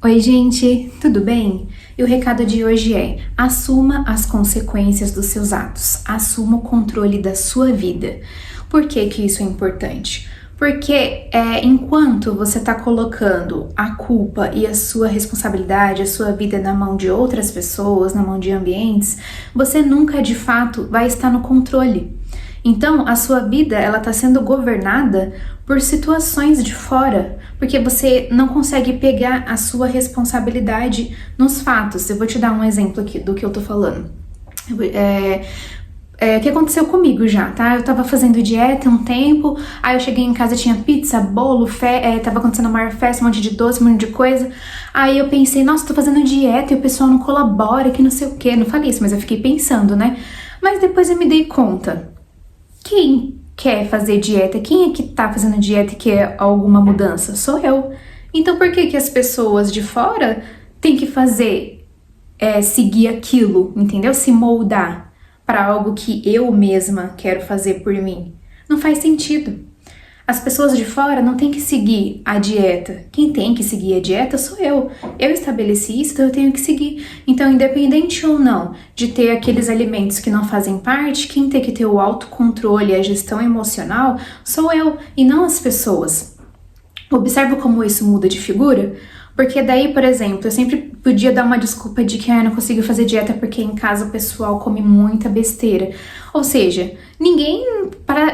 Oi, gente, tudo bem? E o recado de hoje é: assuma as consequências dos seus atos, assuma o controle da sua vida. Por que que isso é importante? Porque enquanto você está colocando a culpa e a sua responsabilidade, a sua vida na mão de outras pessoas, na mão de ambientes, você nunca de fato vai estar no controle. Então, a sua vida, ela está sendo governada por situações de fora, porque você não consegue pegar a sua responsabilidade nos fatos. Eu vou te dar um exemplo aqui do que eu tô falando. O que aconteceu comigo já, tá? Eu tava fazendo dieta um tempo, aí eu cheguei em casa, tinha pizza, bolo, tava acontecendo uma maior festa, um monte de doce, um monte de coisa. Aí eu pensei, nossa, tô fazendo dieta e o pessoal não colabora, que não sei o quê. Não falei isso, mas eu fiquei pensando, né? Mas depois eu me dei conta. Quem quer fazer dieta? Quem é que tá fazendo dieta e quer alguma mudança? Sou eu. Então por que que as pessoas de fora têm que seguir aquilo, entendeu? Se moldar para algo que eu mesma quero fazer por mim? Não faz sentido. As pessoas de fora não têm que seguir a dieta. Quem tem que seguir a dieta sou eu. Eu estabeleci isso, então eu tenho que seguir. Então, independente ou não de ter aqueles alimentos que não fazem parte, quem tem que ter o autocontrole e a gestão emocional sou eu e não as pessoas. Observa como isso muda de figura? Porque daí, por exemplo, eu sempre podia dar uma desculpa de que eu não consigo fazer dieta porque em casa o pessoal come muita besteira. Ou seja,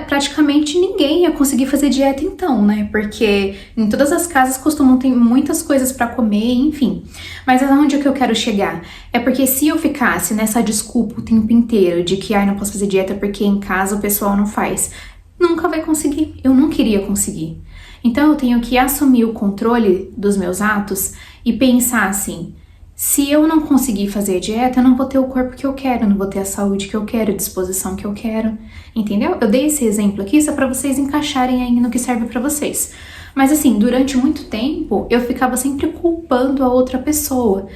praticamente ninguém ia conseguir fazer dieta então, né? Porque em todas as casas costumam ter muitas coisas para comer, enfim. Mas aonde é que eu quero chegar? É porque se eu ficasse nessa desculpa o tempo inteiro de que não posso fazer dieta porque em casa o pessoal não faz, nunca vai conseguir. Eu não queria conseguir. Então eu tenho que assumir o controle dos meus atos e pensar assim: se eu não conseguir fazer a dieta, eu não vou ter o corpo que eu quero, não vou ter a saúde que eu quero, a disposição que eu quero, entendeu? Eu dei esse exemplo aqui só para vocês encaixarem aí no que serve para vocês. Mas assim, durante muito tempo eu ficava sempre culpando a outra pessoa.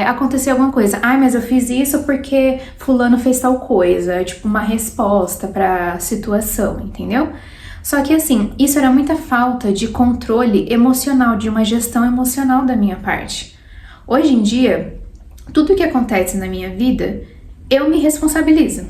Aconteceu alguma coisa, mas eu fiz isso porque fulano fez tal coisa, tipo uma resposta pra situação, entendeu? Só que assim, isso era muita falta de controle emocional, de uma gestão emocional da minha parte. Hoje em dia, tudo que acontece na minha vida, eu me responsabilizo.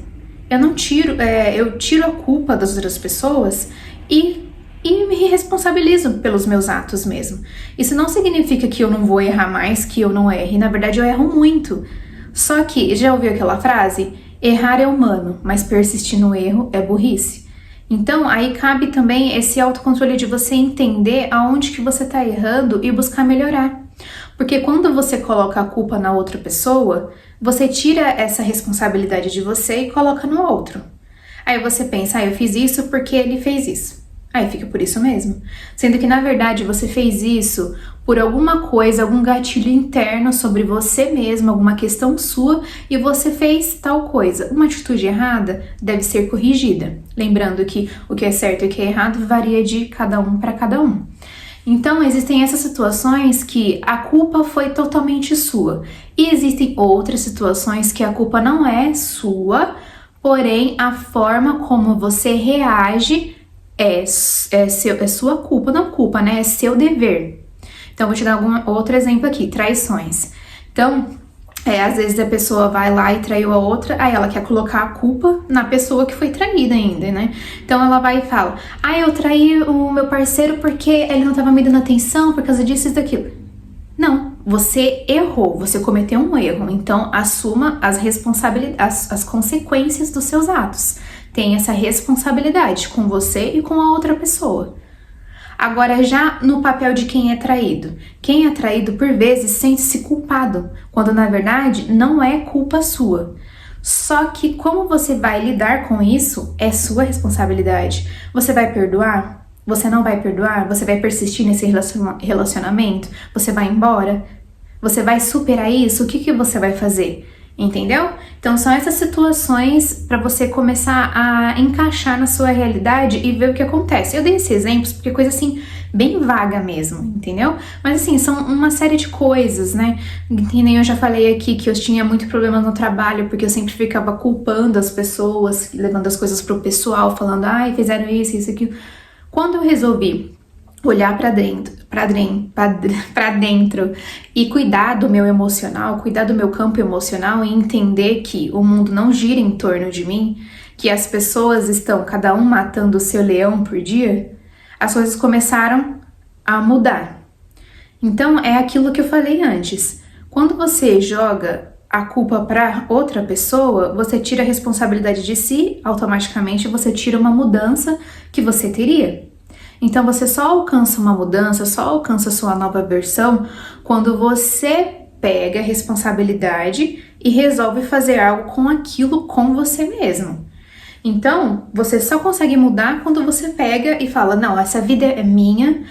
Eu tiro a culpa das outras pessoas e me responsabilizo pelos meus atos mesmo. Isso não significa que eu não vou errar mais, que eu não erre. Na verdade, eu erro muito. Só que, já ouviu aquela frase? Errar é humano, mas persistir no erro é burrice. Então, aí cabe também esse autocontrole de você entender aonde que você tá errando e buscar melhorar. Porque quando você coloca a culpa na outra pessoa, você tira essa responsabilidade de você e coloca no outro. Aí você pensa, eu fiz isso porque ele fez isso. Aí fica por isso mesmo. Sendo que, na verdade, você fez isso por alguma coisa, algum gatilho interno sobre você mesmo, alguma questão sua, e você fez tal coisa. Uma atitude errada deve ser corrigida. Lembrando que o que é certo e o que é errado varia de cada um para cada um. Então, existem essas situações que a culpa foi totalmente sua. E existem outras situações que a culpa não é sua, porém, a forma como você reage é sua culpa, não culpa, né? É seu dever. Então, vou te dar outro exemplo aqui, traições. Então, às vezes a pessoa vai lá e traiu a outra, aí ela quer colocar a culpa na pessoa que foi traída ainda, né? Então ela vai e fala, eu traí o meu parceiro porque ele não tava me dando atenção por causa disso e daquilo. Não, você errou, você cometeu um erro, então assuma as responsabilidades, as consequências dos seus atos. Tem essa responsabilidade com você e com a outra pessoa. Agora, já no papel de quem é traído por vezes sente-se culpado, quando na verdade não é culpa sua. Só que como você vai lidar com isso é sua responsabilidade. Você vai perdoar? Você não vai perdoar? Você vai persistir nesse relacionamento? Você vai embora? Você vai superar isso? O que você vai fazer? Entendeu? Então são essas situações para você começar a encaixar na sua realidade e ver o que acontece. Eu dei esses exemplos porque é coisa assim bem vaga mesmo, entendeu? Mas assim, são uma série de coisas, né? Que nem eu já falei aqui que eu tinha muito problema no trabalho porque eu sempre ficava culpando as pessoas, levando as coisas pro pessoal, falando, fizeram isso, aquilo. Quando eu resolvi olhar para dentro e cuidar do meu emocional, cuidar do meu campo emocional e entender que o mundo não gira em torno de mim, que as pessoas estão cada um matando o seu leão por dia, as coisas começaram a mudar. Então é aquilo que eu falei antes. Quando você joga a culpa para outra pessoa, você tira a responsabilidade de si, automaticamente você tira uma mudança que você teria. Então você só alcança uma mudança, só alcança a sua nova versão quando você pega a responsabilidade e resolve fazer algo com aquilo com você mesmo. Então, você só consegue mudar quando você pega e fala, não, essa vida é minha,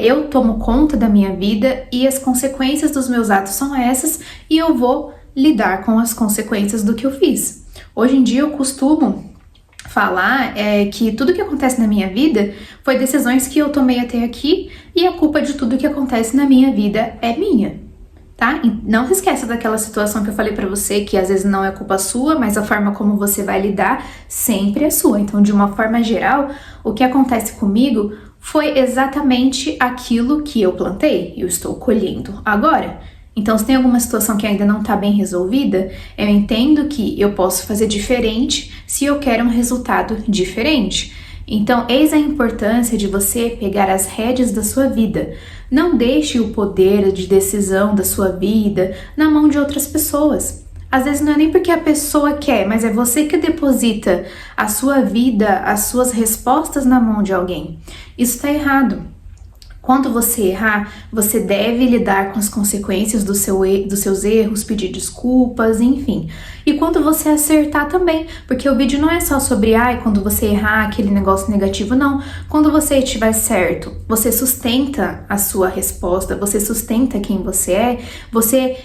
eu tomo conta da minha vida e as consequências dos meus atos são essas e eu vou lidar com as consequências do que eu fiz. Hoje em dia eu costumo falar que tudo que acontece na minha vida foi decisões que eu tomei até aqui e a culpa de tudo que acontece na minha vida é minha, tá? E não se esqueça daquela situação que eu falei pra você, que às vezes não é culpa sua, mas a forma como você vai lidar sempre é sua. Então, de uma forma geral, o que acontece comigo foi exatamente aquilo que eu plantei, eu estou colhendo agora. Então, se tem alguma situação que ainda não está bem resolvida, eu entendo que eu posso fazer diferente se eu quero um resultado diferente. Então, eis a importância de você pegar as rédeas da sua vida. Não deixe o poder de decisão da sua vida na mão de outras pessoas. Às vezes não é nem porque a pessoa quer, mas é você que deposita a sua vida, as suas respostas na mão de alguém. Isso está errado. Quando você errar, você deve lidar com as consequências dos seus erros, pedir desculpas, enfim. E quando você acertar também, porque o vídeo não é só sobre, quando você errar, aquele negócio negativo, não. Quando você estiver certo, você sustenta a sua resposta, você sustenta quem você é, você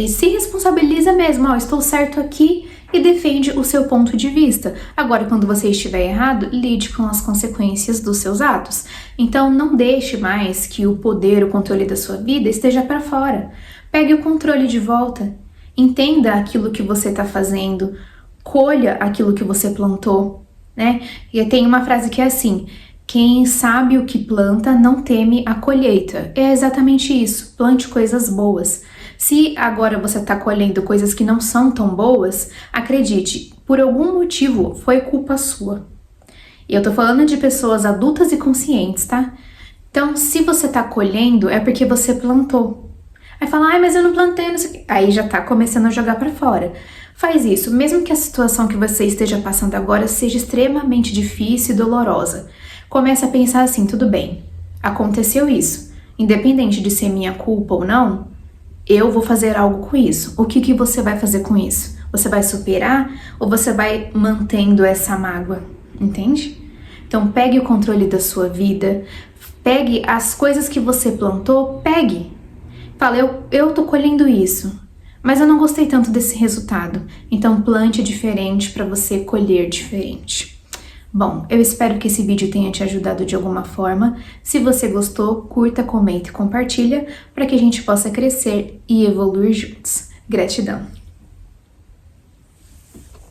se responsabiliza mesmo, estou certo aqui, e defende o seu ponto de vista. Agora, quando você estiver errado, lide com as consequências dos seus atos. Então, não deixe mais que o poder, o controle da sua vida esteja para fora. Pegue o controle de volta. Entenda aquilo que você está fazendo. Colha aquilo que você plantou, né? E tem uma frase que é assim: quem sabe o que planta não teme a colheita. É exatamente isso. Plante coisas boas. Se agora você está colhendo coisas que não são tão boas, acredite, por algum motivo foi culpa sua. E eu tô falando de pessoas adultas e conscientes, tá? Então, se você tá colhendo, é porque você plantou. Aí fala, mas eu não plantei, não sei o quê. Aí já tá começando a jogar pra fora. Faz isso, mesmo que a situação que você esteja passando agora seja extremamente difícil e dolorosa. Começa a pensar assim, tudo bem, aconteceu isso. Independente de ser minha culpa ou não, eu vou fazer algo com isso. O que você vai fazer com isso? Você vai superar ou você vai mantendo essa mágoa? Entende? Então pegue o controle da sua vida, pegue as coisas que você plantou, pegue. Fala, eu tô colhendo isso, mas eu não gostei tanto desse resultado. Então plante diferente para você colher diferente. Bom, eu espero que esse vídeo tenha te ajudado de alguma forma. Se você gostou, curta, comenta e compartilha para que a gente possa crescer e evoluir juntos. Gratidão!